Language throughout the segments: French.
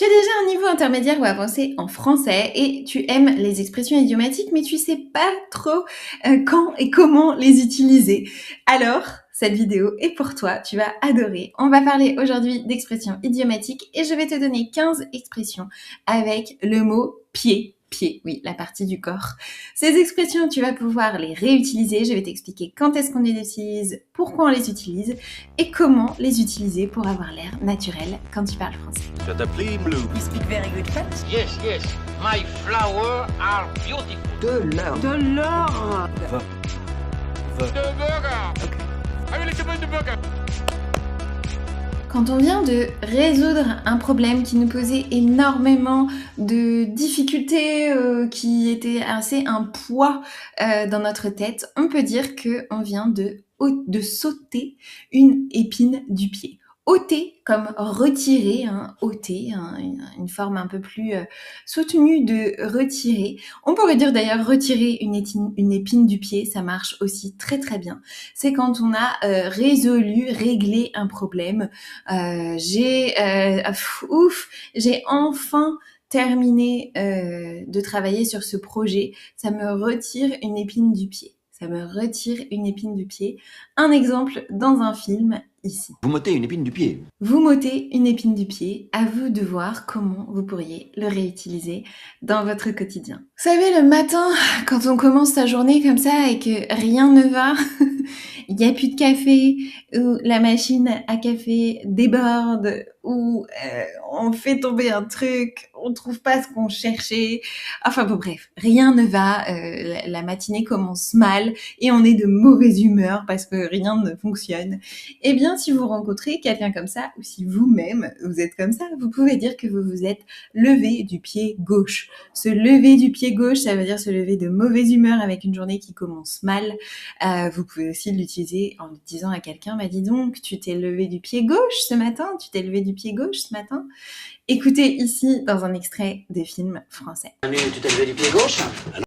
Tu as déjà un niveau intermédiaire ou avancé en français et tu aimes les expressions idiomatiques, mais tu sais pas trop quand et comment les utiliser. Alors, cette vidéo est pour toi, tu vas adorer. On va parler aujourd'hui d'expressions idiomatiques et je vais te donner 15 expressions avec le mot pied. Pied, oui, la partie du corps. Ces expressions, tu vas pouvoir les réutiliser. Je vais t'expliquer quand est-ce qu'on les utilise, pourquoi on les utilise et comment les utiliser pour avoir l'air naturel quand tu parles français. Je t'appelle Blue. You speak very good French? Yes, yes. My flowers are beautiful. De l'or. De l'or. The burger. Okay. I will recommend the burger. Quand on vient de résoudre un problème qui nous posait énormément de difficultés, qui était assez un poids dans notre tête, on peut dire qu'on vient de sauter une épine du pied. Ôter comme retirer, ôter, une forme un peu plus soutenue de retirer. On pourrait dire d'ailleurs retirer une épine du pied, ça marche aussi très très bien. C'est quand on a réglé un problème. J'ai enfin terminé de travailler sur ce projet. Ça me retire une épine du pied. Ça me retire une épine du pied. Un exemple dans un film ici. Vous m'ôtez une épine du pied. Vous m'ôtez une épine du pied. À vous de voir comment vous pourriez le réutiliser dans votre quotidien. Vous savez, le matin, quand on commence sa journée comme ça et que rien ne va, il n'y a plus de café, ou la machine à café déborde, ou on fait tomber un truc, on trouve pas ce qu'on cherchait. Enfin bon, bref, rien ne va, la matinée commence mal et on est de mauvaise humeur parce que rien ne fonctionne. Eh bien, si vous rencontrez quelqu'un comme ça, ou si vous-même vous êtes comme ça, vous pouvez dire que vous vous êtes levé du pied gauche. Se lever du pied gauche, ça veut dire se lever de mauvaise humeur avec une journée qui commence mal. Vous pouvez aussi l'utiliser en le disant à quelqu'un, bah dis donc, tu t'es levé du pied gauche ce matin, tu t'es levé du pied gauche ce matin. Écoutez ici dans un extrait de film français. Tu t'es levé du pied gauche?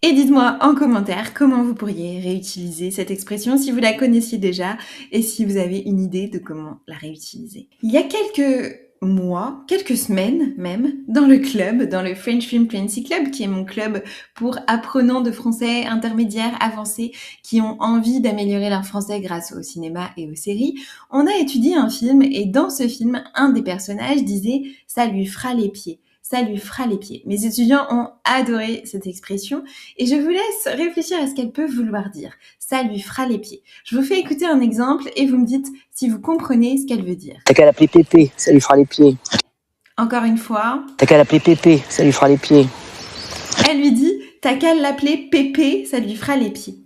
Et dites-moi en commentaire comment vous pourriez réutiliser cette expression si vous la connaissiez déjà et si vous avez une idée de comment la réutiliser. Il y a quelques mois, quelques semaines même, dans le French Film Fluency Club, qui est mon club pour apprenants de français intermédiaires avancés qui ont envie d'améliorer leur français grâce au cinéma et aux séries, on a étudié un film et dans ce film, un des personnages disait « ça lui fera les pieds ». Ça lui fera les pieds. Mes étudiants ont adoré cette expression et je vous laisse réfléchir à ce qu'elle peut vouloir dire. Ça lui fera les pieds. Je vous fais écouter un exemple et vous me dites si vous comprenez ce qu'elle veut dire. T'as qu'à l'appeler Pépé, ça lui fera les pieds. Encore une fois. T'as qu'à l'appeler Pépé, ça lui fera les pieds. Elle lui dit, t'as qu'à l'appeler Pépé, ça lui fera les pieds.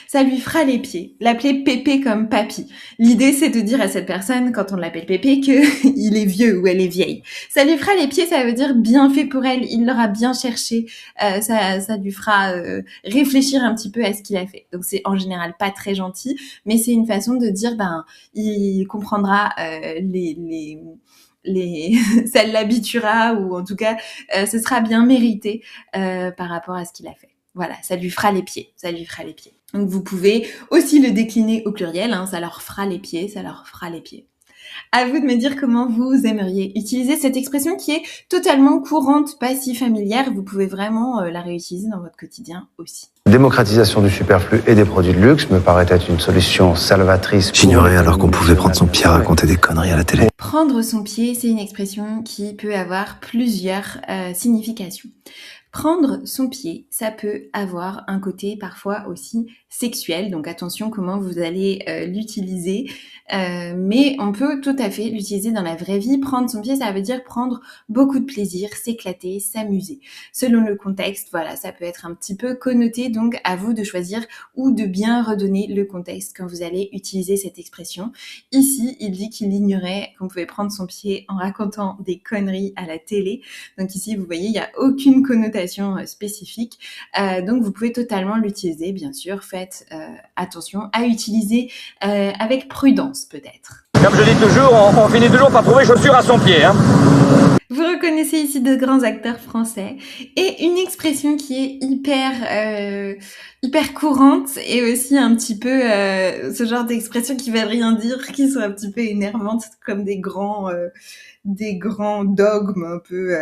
Ça lui fera les pieds. L'appeler Pépé comme papy. L'idée, c'est de dire à cette personne, quand on l'appelle Pépé, qu'il est vieux ou elle est vieille. Ça lui fera les pieds, ça veut dire bien fait pour elle. Il l'aura bien cherché. Ça lui fera réfléchir un petit peu à ce qu'il a fait. Donc, c'est en général pas très gentil, mais c'est une façon de dire, il comprendra ça l'habituera ou en tout cas, ce sera bien mérité par rapport à ce qu'il a fait. Voilà, ça lui fera les pieds, ça lui fera les pieds. Donc vous pouvez aussi le décliner au pluriel, ça leur fera les pieds, ça leur fera les pieds. À vous de me dire comment vous aimeriez utiliser cette expression qui est totalement courante, pas si familière. Vous pouvez vraiment la réutiliser dans votre quotidien aussi. Démocratisation du superflu et des produits de luxe me paraît être une solution salvatrice. J'ignorais alors qu'on pouvait prendre son pied à raconter des conneries à la télé. Prendre son pied, c'est une expression qui peut avoir plusieurs significations. Prendre son pied, ça peut avoir un côté parfois aussi sexuel, donc attention comment vous allez l'utiliser, mais on peut tout à fait l'utiliser dans la vraie vie. Prendre son pied, ça veut dire prendre beaucoup de plaisir, s'éclater, s'amuser. Selon le contexte, voilà, ça peut être un petit peu connoté, donc à vous de choisir ou de bien redonner le contexte quand vous allez utiliser cette expression. Ici, il dit qu'il ignorait qu'on pouvait prendre son pied en racontant des conneries à la télé. Donc ici, vous voyez, il n'y a aucune connotation spécifique, donc vous pouvez totalement l'utiliser, bien sûr. Faites attention à utiliser avec prudence peut-être. Comme je dis toujours, on finit toujours par trouver chaussure à son pied, hein. Vous reconnaissez ici de grands acteurs français et une expression qui est hyper courante et aussi un petit peu ce genre d'expression qui veulent rien dire, qui sont un petit peu énervantes comme des grands dogmes un peu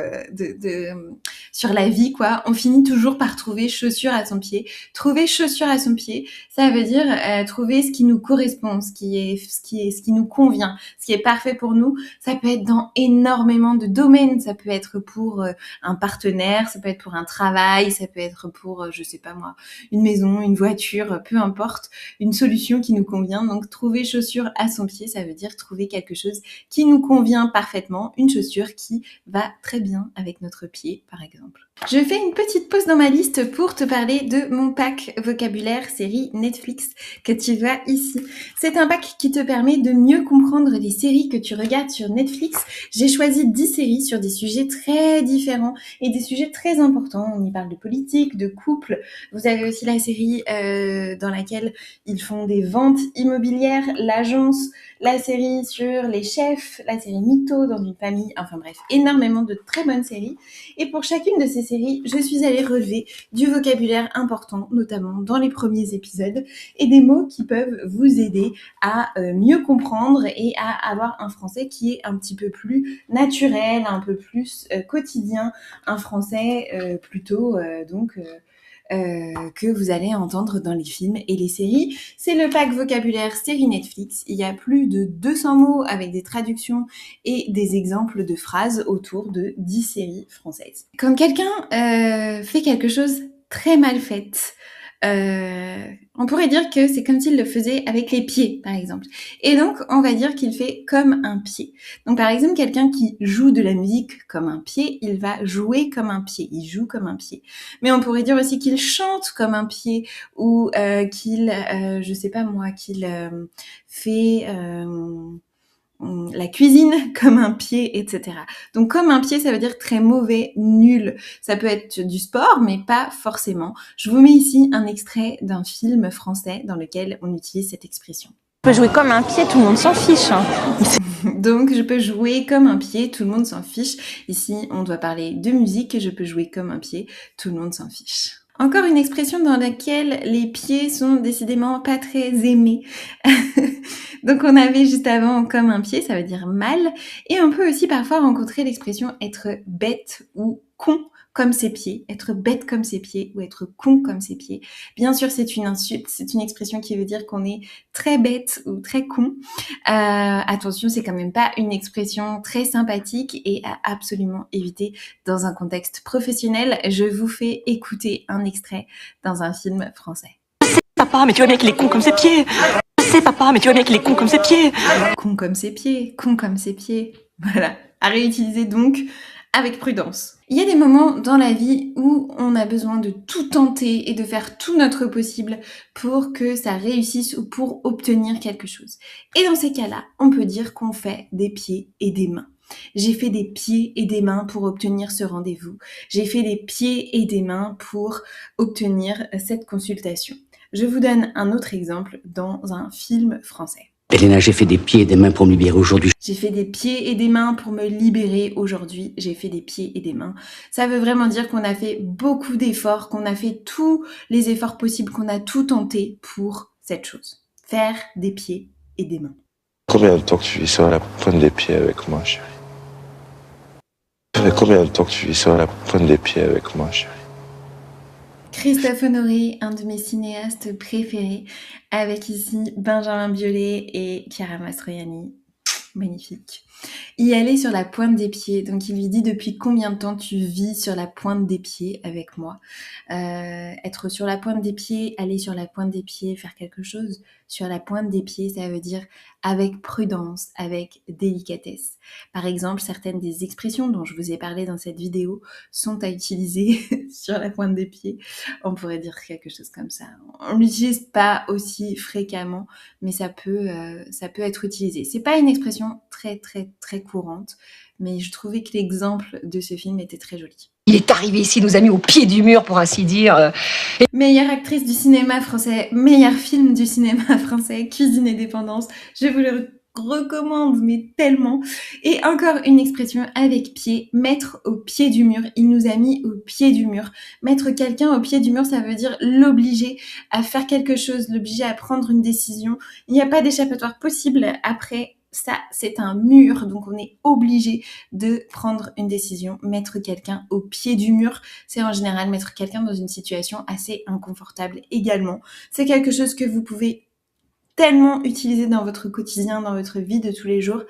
sur la vie, quoi. On finit toujours par trouver chaussure à son pied. Trouver chaussure à son pied, ça veut dire trouver ce qui nous correspond, ce qui nous convient, ce qui est parfait pour nous. Ça peut être dans énormément de domaines. Ça peut être pour un partenaire, ça peut être pour un travail, ça peut être pour, je sais pas moi, une maison, une voiture, peu importe, une solution qui nous convient. Donc, trouver chaussure à son pied, ça veut dire trouver quelque chose qui nous convient parfaitement, une chaussure qui va très bien avec notre pied, par exemple. Je fais une petite pause dans ma liste pour te parler de mon pack vocabulaire série Netflix que tu vois ici. C'est un pack qui te permet de mieux comprendre les séries que tu regardes sur Netflix. J'ai choisi 10 séries sur des sujets très différents et des sujets très importants. On y parle de politique, de couple. Vous avez aussi la série dans laquelle ils font des ventes immobilières, l'agence, la série sur les chefs, la série Mytho dans une famille, enfin bref, énormément de très bonnes séries. Et pour chacune de ces séries, je suis allée relever du vocabulaire important, notamment dans les premiers épisodes, et des mots qui peuvent vous aider à mieux comprendre et à avoir un français qui est un petit peu plus naturel, un peu plus quotidien, un français plutôt que vous allez entendre dans les films et les séries. C'est le pack vocabulaire série Netflix. Il y a plus de 200 mots avec des traductions et des exemples de phrases autour de 10 séries françaises. Quand quelqu'un fait quelque chose très mal fait, on pourrait dire que c'est comme s'il le faisait avec les pieds, par exemple. Et donc, on va dire qu'il fait comme un pied. Donc, par exemple, quelqu'un qui joue de la musique comme un pied, il va jouer comme un pied. Il joue comme un pied. Mais on pourrait dire aussi qu'il chante comme un pied ou qu'il, je sais pas moi, qu'il fait la cuisine comme un pied, etc. Donc comme un pied, ça veut dire très mauvais, nul. Ça peut être du sport, mais pas forcément. Je vous mets ici un extrait d'un film français dans lequel on utilise cette expression. Je peux jouer comme un pied, tout le monde s'en fiche. Donc je peux jouer comme un pied, tout le monde s'en fiche. Ici, on doit parler de musique, je peux jouer comme un pied, tout le monde s'en fiche. Encore une expression dans laquelle les pieds sont décidément pas très aimés. Donc on avait juste avant comme un pied, ça veut dire mal. Et on peut aussi parfois rencontrer l'expression être bête ou con comme ses pieds, être bête comme ses pieds ou être con comme ses pieds. Bien sûr, c'est une insulte, c'est une expression qui veut dire qu'on est très bête ou très con. Attention, c'est quand même pas une expression très sympathique et à absolument éviter dans un contexte professionnel. Je vous fais écouter un extrait dans un film français. Papa, mais tu vois bien qu'il est con comme ses pieds. C'est papa, mais tu vois bien qu'il est con comme ses pieds. Con comme ses pieds, con comme ses pieds. Voilà, à réutiliser donc avec prudence. Il y a des moments dans la vie où on a besoin de tout tenter et de faire tout notre possible pour que ça réussisse ou pour obtenir quelque chose. Et dans ces cas-là, on peut dire qu'on fait des pieds et des mains. J'ai fait des pieds et des mains pour obtenir ce rendez-vous. J'ai fait des pieds et des mains pour obtenir cette consultation. Je vous donne un autre exemple dans un film français. Elena, j'ai fait des pieds et des mains pour me libérer aujourd'hui. J'ai fait des pieds et des mains pour me libérer aujourd'hui. J'ai fait des pieds et des mains. Ça veut vraiment dire qu'on a fait beaucoup d'efforts, qu'on a fait tous les efforts possibles, qu'on a tout tenté pour cette chose. Faire des pieds et des mains. Combien de temps que tu vis sur la pointe des pieds avec moi, chérie? Ça fait combien de temps que tu vis sur la pointe des pieds avec moi, chérie? Christophe Honoré, un de mes cinéastes préférés, avec ici Benjamin Biolay et Chiara Mastroianni. Magnifique. Y aller sur la pointe des pieds. Donc il lui dit depuis combien de temps tu vis sur la pointe des pieds avec moi. Être sur la pointe des pieds, aller sur la pointe des pieds, faire quelque chose sur la pointe des pieds, ça veut dire avec prudence, avec délicatesse. Par exemple, certaines des expressions dont je vous ai parlé dans cette vidéo sont à utiliser sur la pointe des pieds. On pourrait dire quelque chose comme ça. On l'utilise pas aussi fréquemment, mais ça peut être utilisé. C'est pas une expression très courante, mais je trouvais que l'exemple de ce film était très joli. Il est arrivé ici, nous a mis au pied du mur, pour ainsi dire. Meilleure actrice du cinéma français, meilleur film du cinéma français, Cuisine et Dépendance. Je vous le recommande, mais tellement. Et encore une expression avec pied, mettre au pied du mur. Il nous a mis au pied du mur. Mettre quelqu'un au pied du mur, ça veut dire l'obliger à faire quelque chose, l'obliger à prendre une décision. Il n'y a pas d'échappatoire possible après. Ça, c'est un mur, donc on est obligé de prendre une décision. Mettre quelqu'un au pied du mur, c'est en général mettre quelqu'un dans une situation assez inconfortable également. C'est quelque chose que vous pouvez tellement utiliser dans votre quotidien, dans votre vie de tous les jours.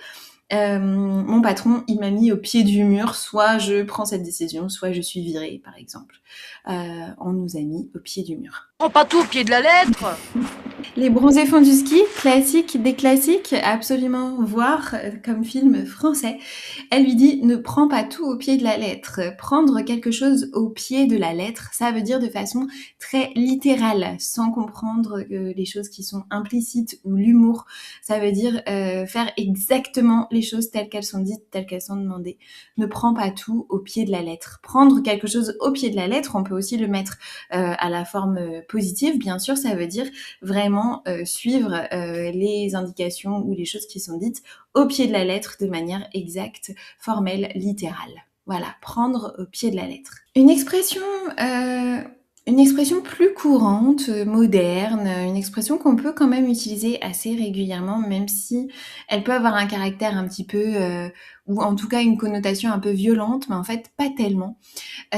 Mon patron, il m'a mis au pied du mur, soit je prends cette décision, soit je suis virée, par exemple. On nous a mis au pied du mur. Prends pas tout au pied de la lettre. Les bronzés font du ski, classique des classiques, absolument voir comme film français. Elle lui dit, ne prends pas tout au pied de la lettre. Prendre quelque chose au pied de la lettre, ça veut dire de façon très littérale, sans comprendre les choses qui sont implicites ou l'humour. Ça veut dire faire exactement les choses telles qu'elles sont dites, telles qu'elles sont demandées. Ne prends pas tout au pied de la lettre. Prendre quelque chose au pied de la lettre, on peut aussi le mettre à la forme positive, bien sûr, ça veut dire vraiment suivre les indications ou les choses qui sont dites au pied de la lettre de manière exacte, formelle, littérale. Voilà, prendre au pied de la lettre. Une expression plus courante, moderne, une expression qu'on peut quand même utiliser assez régulièrement, même si elle peut avoir un caractère un petit peu, ou en tout cas une connotation un peu violente, mais en fait pas tellement.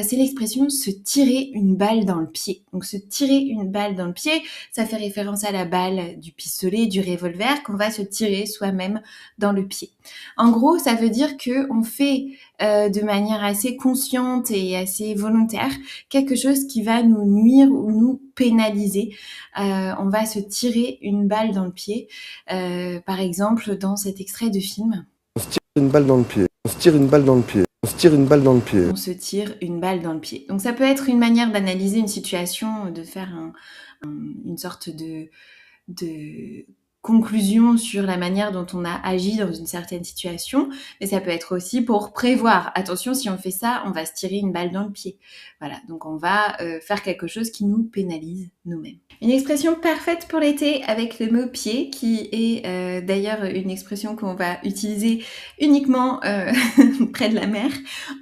C'est l'expression se tirer une balle dans le pied. Donc se tirer une balle dans le pied, ça fait référence à la balle du pistolet, du revolver qu'on va se tirer soi-même dans le pied. En gros, ça veut dire que on fait de manière assez consciente et assez volontaire quelque chose qui va nous nuire ou nous pénaliser. On va se tirer une balle dans le pied. Par exemple, dans cet extrait de film. On se tire une balle dans le pied. On se tire une balle dans le pied. On se tire une balle dans le pied. On se tire une balle dans le pied. Donc ça peut être une manière d'analyser une situation, de faire une sorte de conclusion sur la manière dont on a agi dans une certaine situation, mais ça peut être aussi pour prévoir. Attention, si on fait ça, on va se tirer une balle dans le pied. Voilà, donc on va faire quelque chose qui nous pénalise nous-mêmes. Une expression parfaite pour l'été avec le mot pied, qui est d'ailleurs une expression qu'on va utiliser uniquement près de la mer.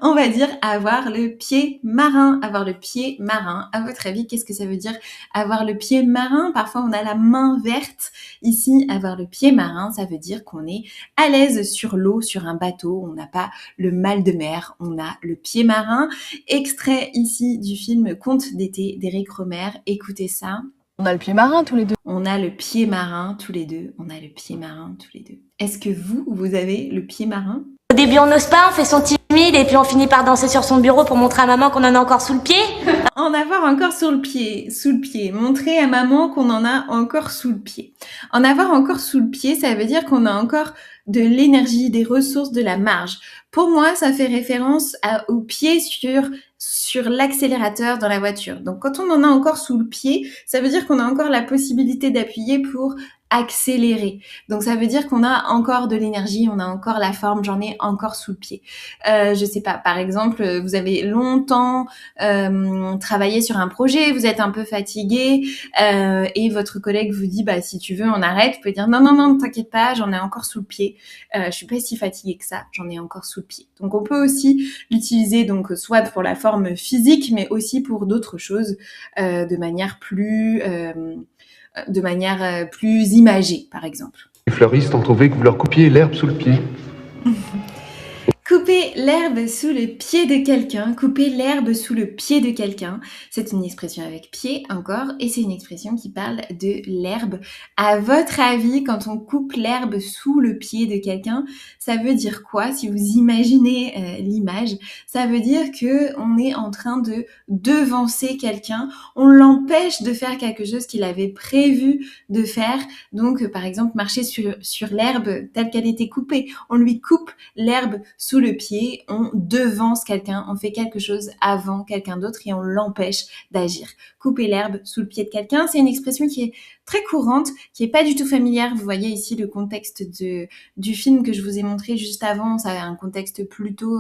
On va dire avoir le pied marin. Avoir le pied marin. À votre avis, qu'est-ce que ça veut dire avoir le pied marin? Parfois, on a la main verte. Ici, avoir le pied marin, ça veut dire qu'on est à l'aise sur l'eau, sur un bateau. On n'a pas le mal de mer, on a le pied marin. Extrait ici du film Contes d'été d'Éric Rohmer. Écoutez ça. On a le pied marin tous les deux. On a le pied marin tous les deux. On a le pied marin tous les deux. Est-ce que vous avez le pied marin? Au début, on n'ose pas, on fait son timide et puis on finit par danser sur son bureau pour montrer à maman qu'on en a encore sous le pied. En avoir encore sous le pied. Montrer à maman qu'on en a encore sous le pied. En avoir encore sous le pied, ça veut dire qu'on a encore de l'énergie, des ressources, de la marge. Pour moi, ça fait référence au pied sur l'accélérateur dans la voiture. Donc, quand on en a encore sous le pied, ça veut dire qu'on a encore la possibilité d'appuyer pour accélérer. Donc, ça veut dire qu'on a encore de l'énergie, on a encore la forme, j'en ai encore sous le pied. Je sais pas, par exemple, vous avez longtemps travaillé sur un projet, vous êtes un peu fatigué et votre collègue vous dit, bah, si tu veux, on arrête. Vous pouvez dire, non, t'inquiète pas, j'en ai encore sous le pied. Je suis pas si fatiguée que ça, j'en ai encore sous le pied. Donc, on peut aussi l'utiliser, donc, soit pour la forme physique, mais aussi pour d'autres choses, de manière plus imagée, par exemple. Les fleuristes ont trouvé que vous leur coupiez l'herbe sous le pied. Couper l'herbe sous le pied de quelqu'un, couper l'herbe sous le pied de quelqu'un, c'est une expression avec pied encore, et c'est une expression qui parle de l'herbe. À votre avis, quand on coupe l'herbe sous le pied de quelqu'un, ça veut dire quoi? Si vous imaginez l'image, ça veut dire que on est en train de devancer quelqu'un, on l'empêche de faire quelque chose qu'il avait prévu de faire. Donc, par exemple, marcher sur l'herbe telle qu'elle était coupée, on lui coupe l'herbe sous le pied, on devance quelqu'un, on fait quelque chose avant quelqu'un d'autre et on l'empêche d'agir. Couper l'herbe sous le pied de quelqu'un, c'est une expression qui est très courante, qui est pas du tout familière. Vous voyez ici le contexte du film que je vous ai montré juste avant, ça a un contexte plutôt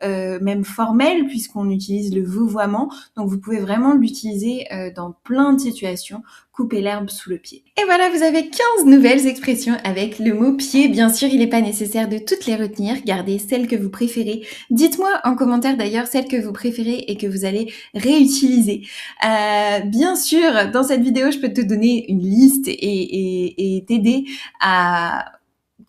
même formel puisqu'on utilise le vouvoiement. Donc vous pouvez vraiment l'utiliser dans plein de situations couper l'herbe sous le pied. Et voilà, vous avez 15 nouvelles expressions avec le mot pied. Bien sûr, il n'est pas nécessaire de toutes les retenir. Gardez celles que vous préférez. Dites-moi en commentaire d'ailleurs celles que vous préférez et que vous allez réutiliser. Bien sûr, dans cette vidéo, je peux te donner une liste et t'aider à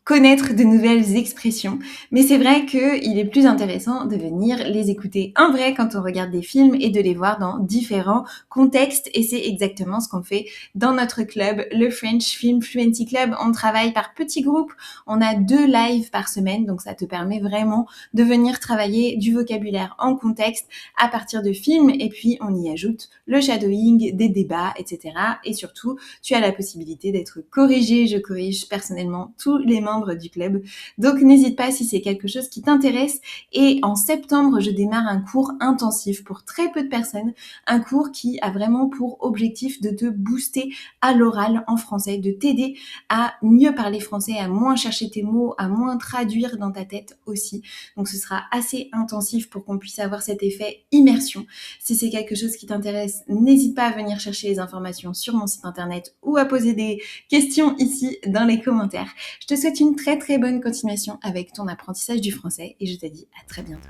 connaître de nouvelles expressions, mais c'est vrai qu'il est plus intéressant de venir les écouter en vrai quand on regarde des films et de les voir dans différents contextes, et c'est exactement ce qu'on fait dans notre club, le French Film Fluency Club. On travaille par petits groupes, on a 2 lives par semaine, donc ça te permet vraiment de venir travailler du vocabulaire en contexte à partir de films, et puis on y ajoute le shadowing, des débats, etc. Et surtout, tu as la possibilité d'être corrigé. Je corrige personnellement tous les membres du club, donc n'hésite pas si c'est quelque chose qui t'intéresse. Et en septembre, je démarre un cours intensif pour très peu de personnes, un cours qui a vraiment pour objectif de te booster à l'oral en français, de t'aider à mieux parler français, à moins chercher tes mots, à moins traduire dans ta tête aussi. Donc ce sera assez intensif pour qu'on puisse avoir cet effet immersion. Si c'est quelque chose qui t'intéresse, n'hésite pas à venir chercher les informations sur mon site internet ou à poser des questions ici dans les commentaires. Je te souhaite une très très bonne continuation avec ton apprentissage du français et je te dis à très bientôt.